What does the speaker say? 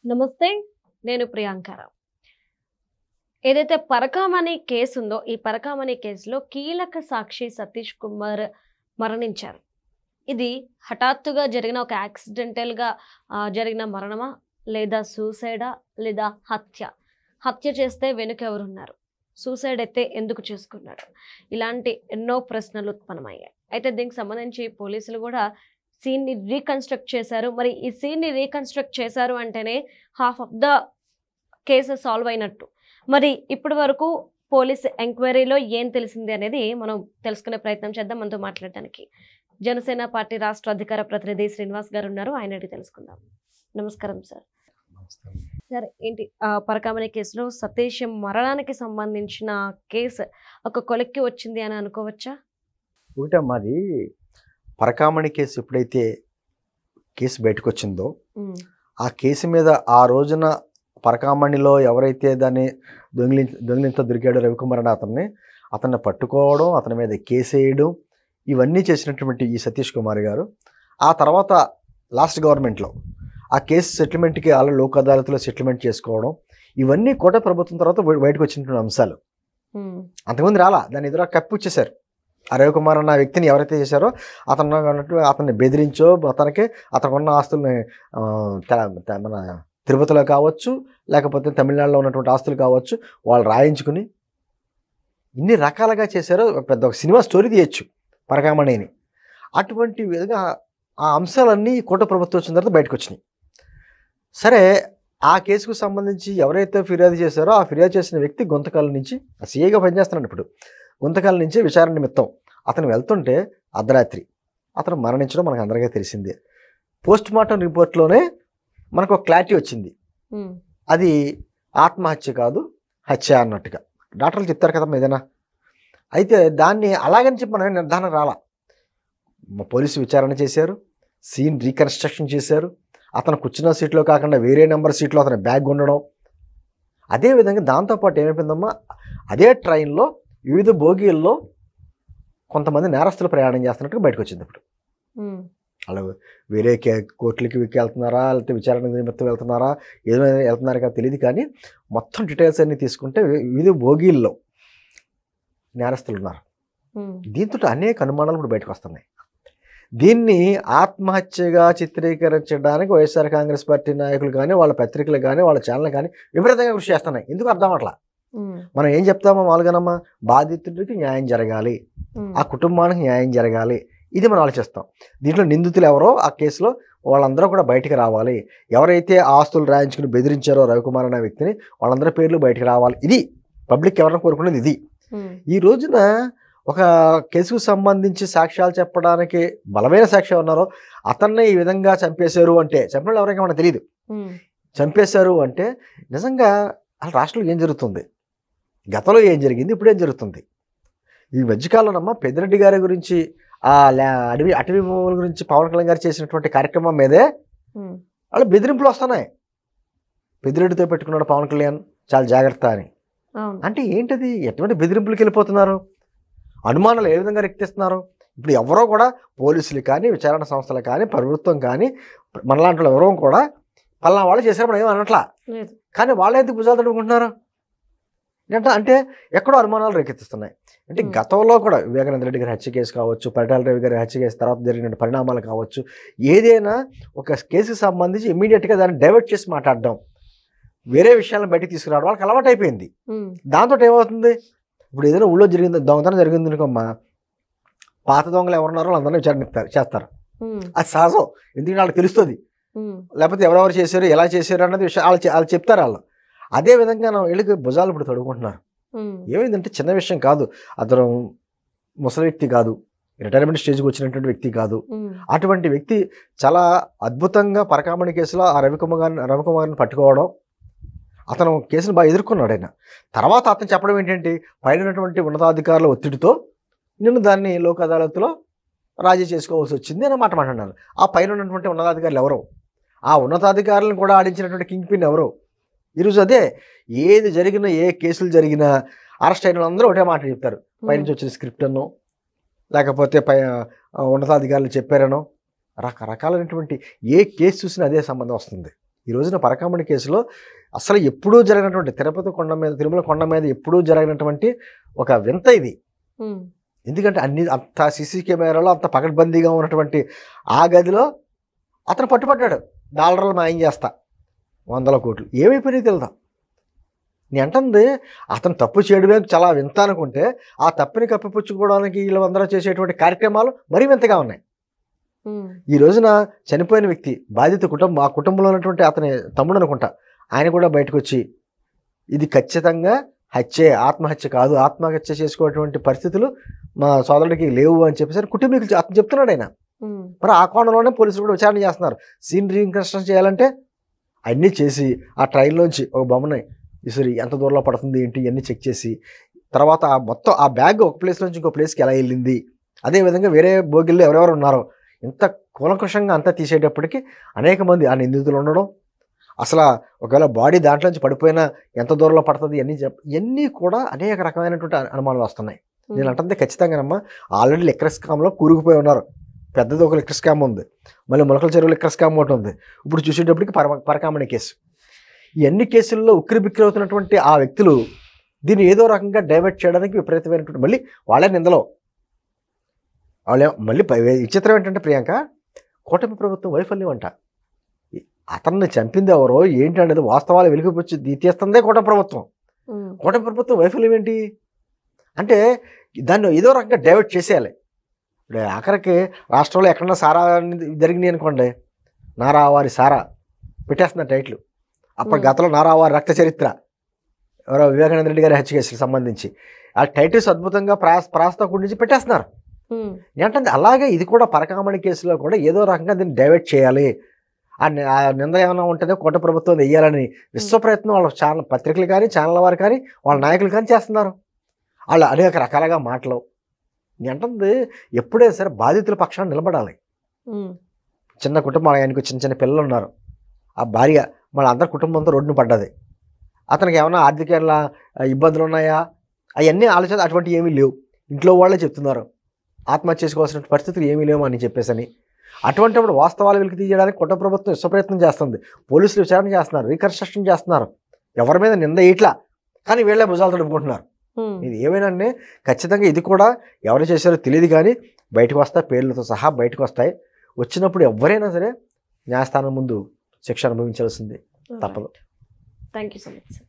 నమస్తే. నేను ప్రియాంకరావు. ఏదైతే పరకామణి కేసు ఉందో, ఈ పరకామణి కేసులో కీలక సాక్షి సతీష్ కుమార్ మరణించారు. ఇది హఠాత్తుగా జరిగిన ఒక యాక్సిడెంటల్‌గా జరిగిన మరణమా? లేదా సూసైడా? లేదా హత్య? హత్య చేస్తే వెనుక ఎవరున్నారు? సూసైడ్ అయితే ఎందుకు చేసుకున్నాడు? ఇలాంటి ఎన్నో ప్రశ్నలు ఉత్పన్నమయ్యాయి. అయితే దీనికి సంబంధించి పోలీసులు కూడా సీన్‌ని రీకన్‌స్ట్రక్ట్ చేశారు. మరి ఈ సీన్‌ని రీకన్‌స్ట్రక్ట్ చేశారు అంటేనే half of the case solve అయినట్టు. మరి ఇప్పటి వరకు పోలీస్ ఎంక్వైరీలో ఏం తెలిసింది అనేది మనం తెలుసుకునే ప్రయత్నం చేద్దాం. మనతో మాట్లాడడానికి జనసేన పార్టీ రాష్ట్ర అధికార ప్రతినిధి శ్రీనివాస్ గారు ఉన్నారు. ఆయన అడిగి తెలుసుకుందాం. నమస్కారం సార్. సార్, ఏంటి పరకామణి కేసులో సతీష్ మరణానికి సంబంధించిన కేసు ఒక కొలిక్కి వచ్చింది అని అనుకోవచ్చా? మాది పరకామణి కేసు ఎప్పుడైతే కేసు బయటకు వచ్చిందో ఆ కేసు మీద ఆ రోజున పరకామణిలో ఎవరైతే దాన్ని దొంగిలింత రవికుమార్ అని అతన్ని పట్టుకోవడం, అతని మీద కేసు వేయడం, ఇవన్నీ చేసినటువంటి ఈ సతీష్ కుమార్ గారు ఆ తర్వాత లాస్ట్ గవర్నమెంట్లో ఆ కేసు సెటిల్మెంట్కి అలా లోక్ అదాలత్లో సెటిల్మెంట్ చేసుకోవడం, ఇవన్నీ కూడా ప్రభుత్వం తర్వాత బయటకు వచ్చినటువంటి అంశాలు. అంతకుముందు రాలా, దాన్ని ఎదురు కప్పిచ్చేశారు. ఆ రవికుమార్ అన్న వ్యక్తిని ఎవరైతే చేశారో అతన్ని బెదిరించో అతనికి ఉన్న ఆస్తుల్ని మన తిరుపతిలో కావచ్చు, లేకపోతే తమిళనాడులో ఉన్నటువంటి ఆస్తులు కావచ్చు, వాళ్ళు రాయించుకుని ఇన్ని రకాలుగా చేశారో పెద్ద ఒక సినిమా స్టోరీ తీయచ్చు పరకామణిని. అటువంటి విధంగా ఆ అంశాలన్నీ కూట ప్రభుత్వం వచ్చిన తర్వాత బయటకు వచ్చినాయి. సరే, ఆ కేసుకు సంబంధించి ఎవరైతే ఫిర్యాదు చేశారో ఆ ఫిర్యాదు చేసిన వ్యక్తి గుంతకల్ నుంచి సీఐగా పనిచేస్తున్నాడు. ఇప్పుడు గుంతకల్ నుంచి విచారణ నిమిత్తం అతను వెళ్తుంటే అర్ధరాత్రి అతను మరణించడం మనకు అందరికీ తెలిసిందే. పోస్ట్ మార్టం రిపోర్ట్లోనే మనకు ఒక క్లారిటీ వచ్చింది, అది ఆత్మహత్య కాదు హత్య అన్నట్టుగా డాక్టర్లు చెప్తారు కదా ఏదైనా. అయితే దాన్ని అలాగని చెప్పి మనం నిర్ధారణ రాలా. పోలీసు విచారణ చేశారు, సీన్ రీకన్స్ట్రక్షన్ చేశారు. అతను కూర్చున్న సీట్లో కాకుండా వేరే నెంబర్ సీట్లో అతని బ్యాగ్ ఉండడం, అదేవిధంగా దాంతోపాటు ఏమైపోయిందమ్మా, అదే ట్రైన్లో వివిధ బోగీల్లో కొంతమంది నేరస్తులు ప్రయాణం చేస్తున్నట్టుగా బయటకు వచ్చింది. ఇప్పుడు అలా వేరే కోర్టులకి వెళ్తున్నారా, లేకపోతే విచారణ నిమిత్తం వెళ్తున్నారా, ఏదైనా వెళ్తున్నారా కదా తెలియదు, కానీ మొత్తం డీటెయిల్స్ అన్నీ తీసుకుంటే వివిధ బోగీల్లో నేరస్తులు ఉన్నారు. దీంతో అనేక అనుమానాలు ఇప్పుడు బయటకు వస్తున్నాయి. దీన్ని ఆత్మహత్యగా చిత్రీకరించడానికి వైఎస్ఆర్ కాంగ్రెస్ పార్టీ నాయకులు కానీ, వాళ్ళ పత్రికలు కానీ, వాళ్ళ ఛానల్ కానీ విపరీతంగా కృషి చేస్తున్నాయి. ఎందుకు అర్థం అట్లా మనం ఏం చెప్తామో మామూలుగానమ్మా, బాధితుడికి న్యాయం జరగాలి, ఆ కుటుంబానికి న్యాయం జరగాలి, ఇది మనం ఆలోచిస్తాం. దీంట్లో నిందితులు ఎవరో ఆ కేసులో వాళ్ళందరూ కూడా బయటికి రావాలి. ఎవరైతే ఆస్తులు రాయించుకుని బెదిరించారో రవికుమార్ అనే వ్యక్తిని, వాళ్ళందరి పేర్లు బయటికి రావాలి. ఇది పబ్లిక్ ఎవరైనా కోరుకునేది. ఇది ఈ రోజున ఒక కేసుకు సంబంధించి సాక్ష్యాలు చెప్పడానికి బలమైన సాక్షి ఉన్నారో అతన్ని ఈ విధంగా చంపేశారు అంటే, చంపిన ఎవరైనా మనకు తెలియదు, చంపేశారు అంటే నిజంగా అసలు రాష్ట్రంలో ఏం జరుగుతుంది, గతంలో ఏం జరిగింది, ఇప్పుడు ఏం జరుగుతుంది. ఈ మధ్యకాలంలో పెద్దిరెడ్డి గారి గురించి, ఆ అటవీ భూముల గురించి పవన్ కళ్యాణ్ గారు చేసినటువంటి కార్యక్రమం మీదే వాళ్ళు బెదిరింపులు వస్తున్నాయి. పెద్దిరెడ్డితో పెట్టుకున్నాడు పవన్ కళ్యాణ్, చాలా జాగ్రత్త అని. అంటే ఏంటది, ఎటువంటి బెదిరింపులకి వెళ్ళిపోతున్నారు, అనుమానాలు ఏ విధంగా రెక్కిస్తున్నారు. ఇప్పుడు ఎవరో కూడా పోలీసులు కానీ, విచారణ సంస్థలు కానీ, ప్రభుత్వం కానీ, మనలాంటి ఎవరో కూడా పలానా వాళ్ళు చేశారు మనం ఏమో అనట్లా, కానీ వాళ్ళు ఎందుకు భుజాలు తడుపుకుంటున్నారు అంటే ఎక్కడో అనుమానాలు రేకెత్తిస్తున్నాయి. అంటే గతంలో కూడా వివేకానంద రెడ్డి గారి హత్య కేసు కావచ్చు, పరిటాల రవి గారి హత్య కేసు తర్వాత జరిగిన పరిణామాలు కావచ్చు, ఏదైనా ఒక కేసుకి సంబంధించి ఇమ్మీడియట్గా దాన్ని డైవర్ట్ చేసి మాట్లాడడం, వేరే విషయాలను బయటకు తీసుకురావడం వాళ్ళకి అలవాటు అయిపోయింది. దాంతో ఏమవుతుంది, ఇప్పుడు ఏదైనా ఊళ్ళో జరిగింది, దొంగతనం జరిగింది అనుకోమ్మా, పాత దొంగలు ఎవరున్నారో వాళ్ళందరినీ విచారణ చేస్తారు. అది సహజం, ఎందుకంటే వాళ్ళకి తెలుస్తుంది, లేకపోతే ఎవరెవరు చేశారు, ఎలా చేశారు అన్నది విషయం వాళ్ళు చెప్తారు. వాళ్ళు అదే విధంగా వీళ్ళకి భుజాలు ఇప్పుడు తడుకుంటున్నారు. ఏమైందంటే చిన్న విషయం కాదు, అతను ముసలి వ్యక్తి కాదు, రిటైర్మెంట్ స్టేజ్కి వచ్చినటువంటి వ్యక్తి కాదు. అటువంటి వ్యక్తి చాలా అద్భుతంగా పరకామణి కేసులో ఆ రవికుమార్ని పట్టుకోవడం, అతను కేసును బాగా ఎదుర్కొన్నాడు. ఆయన తర్వాత అతను చెప్పడం ఏంటంటే, పైనటువంటి ఉన్నతాధికారుల ఒత్తిడితో నేను దాన్ని లోక్ అదాలత్లో రాజీ చేసుకోవాల్సి వచ్చింది అన్న మాట మాట్లాడాను. ఆ పైన ఉన్నటువంటి ఉన్నతాధికారులు ఎవరో, ఆ ఉన్నతాధికారులను కూడా ఆడించినటువంటి కింగ్ పిన్ ఎవరో. ఈరోజు అదే ఏది జరిగినా, ఏ కేసులు జరిగినా అరెస్ట్ అయిన వాళ్ళందరూ ఒకటే మాట చెప్తారు, పైనుంచి వచ్చిన స్క్రిప్ట్ అనో, లేకపోతే ఉన్నతాధికారులు చెప్పారనో, రకరకాలైనటువంటి ఏ కేసు చూసినా అదే సంబంధం వస్తుంది. ఈ రోజున పరకామణి కేసులో అసలు ఎప్పుడూ జరిగినటువంటి తిరుమల కొండ మీద ఎప్పుడూ జరిగినటువంటి ఒక వింత ఇది. ఎందుకంటే అంత సీసీ కెమెరాలో అంత పకడ్బందీగా ఉన్నటువంటి ఆ గదిలో అతను పట్టుపడ్డాడు. డాలర్లు మాయం చేస్తా 100 కోట్లు ఏమైపోయినాయి తెలుదా. నేను అంటుంది అతను తప్పు చేయడమే చాలా వింత అనుకుంటే ఆ తప్పుని కప్పిపుచ్చుకోవడానికి వీళ్ళందరూ చేసేటువంటి కార్యక్రమాలు మరీ వింతగా ఉన్నాయి. ఈ రోజున చనిపోయిన వ్యక్తి బాధిత ఆ కుటుంబంలో ఉన్నటువంటి అతని తమ్ముడు అనుకుంటా, ఆయన కూడా బయటకు వచ్చి ఇది ఖచ్చితంగా హత్యే, ఆత్మహత్య కాదు, ఆత్మహత్య చేసుకోవటువంటి పరిస్థితులు మా సోదరుడికి లేవు అని చెప్పేసి కుటుంబీకులు అతను చెప్తున్నాడు ఆయన. మరి ఆ కోణంలోనే పోలీసులు కూడా విచారణ చేస్తున్నారు. సీన్ రీకన్స్ట్రక్షన్ చేయాలంటే అన్నీ చేసి ఆ ట్రైన్లోంచి ఒక బొమ్మని ఇసురి ఎంత దూరంలో పడుతుంది ఏంటి ఇవన్నీ చెక్ చేసి తర్వాత మొత్తం ఆ బ్యాగ్ ఒక ప్లేస్ నుంచి ఇంకో ప్లేస్కి ఎలా వెళ్ళింది, అదేవిధంగా వేరే బోగిల్లో ఎవరెవరు ఉన్నారో ఇంత కూలంకషంగా అంతా తీసేటప్పటికి అనేక మంది ఆ నిందితులు ఉండడం, అసలు ఒకవేళ బాడీ దాంట్లోంచి పడిపోయినా ఎంత దూరంలో పడుతుంది ఇవన్నీ కూడా అనేక రకమైనటువంటి అనుమానాలు వస్తున్నాయి. నేను అంటే ఖచ్చితంగానమ్మా ఆల్రెడీ లిక్కర్ స్కామ్లో కూరుకుపోయి ఉన్నారు. పెద్దది ఒక లిక్కర్ స్కామ్ ఉంది, మళ్ళీ మొలకల చెరువు లిక్కర్ స్కామ్ ఒకటి ఉంది, ఇప్పుడు చూసేటప్పటికి పరకామణి కేసు. ఈ అన్ని కేసుల్లో ఉక్కిరి బిక్కిరి అవుతున్నటువంటి ఆ వ్యక్తులు దీన్ని ఏదో రకంగా డైవర్ట్ చేయడానికి విపరీతమైనటువంటి మళ్ళీ వాళ్ళే నిందలో వాళ్ళే మళ్ళీ విచిత్రం ఏంటంటే ప్రియాంక, కూటమి ప్రభుత్వం వైఫల్యం అంట. అతన్ని చంపింది ఎవరో ఏంటి అనేది వాస్తవాలు వెలిగిపుచ్చి తీస్తుందే కూటమి ప్రభుత్వం. కూటమి ప్రభుత్వం వైఫల్యం ఏంటి అంటే దాన్ని ఏదో రకంగా డైవర్ట్ చేసేయాలి. ఇప్పుడు ఆఖరికి రాష్ట్రంలో ఎక్కడన్నా సారా జరిగినాయి అనుకోండి, నారావారి సారా పెట్టేస్తున్న టైటిల్. అప్పుడు గతంలో నారావారి రక్త చరిత్ర ఎవరో వివేకానంద రెడ్డి గారి హత్య కేసులకు సంబంధించి ఆ టైటిల్స్ అద్భుతంగా ప్రాస్తో గురించి పెట్టేస్తున్నారు. ఏంటంటే అలాగే ఇది కూడా పరకామణి కేసులో కూడా ఏదో రకంగా దీన్ని డైవర్ట్ చేయాలి, ఆ నింద ఏమైనా ఉంటుందో కూట ప్రభుత్వం వెయ్యాలని విశ్వ ప్రయత్నం వాళ్ళ ఛానల్ పత్రికలు కానీ ఛానల్ వారు కానీ వాళ్ళ నాయకులు కానీ చేస్తున్నారు. వాళ్ళు అనేక రకాలుగా మాటలు. ఏంటంటే ఎప్పుడైనా సరే బాధితుల పక్షాన్ని నిలబడాలి. చిన్న కుటుంబం, ఆయనకు చిన్న చిన్న పిల్లలు ఉన్నారు, ఆ భార్య మన అందరి కుటుంబంతో రోడ్డును పడ్డది, అతనికి ఏమైనా ఆర్థిక ఇబ్బందులు ఉన్నాయా అవన్నీ ఆలోచన అటువంటివి ఏమీ లేవు. ఇంట్లో వాళ్ళే చెప్తున్నారు ఆత్మహత్య చేసుకోవాల్సిన పరిస్థితులు ఏమీ లేవు అని చెప్పేసి. అటువంటిప్పుడు వాస్తవాలు వెలికి తీయడానికి కుటుంబ ప్రభుత్వం విశ్వప్రయత్నం చేస్తుంది, పోలీసులు విచారణ చేస్తున్నారు, రీకన్స్ట్రక్షన్ చేస్తున్నారు, ఎవరి మీద నింద ఇట్లా కానీ వీళ్ళే భుజాలు తడుపుకుంటున్నారు. ఇది ఏమైనా ఖచ్చితంగా ఇది కూడా ఎవరు చేశారో తెలియదు కానీ బయటకు వస్తాయి, పేర్లతో సహా బయటకు వస్తాయి. వచ్చినప్పుడు ఎవరైనా సరే న్యాయస్థానం ముందు శిక్ష అనుభవించాల్సిందే, తప్పదు. Thank you so much sir.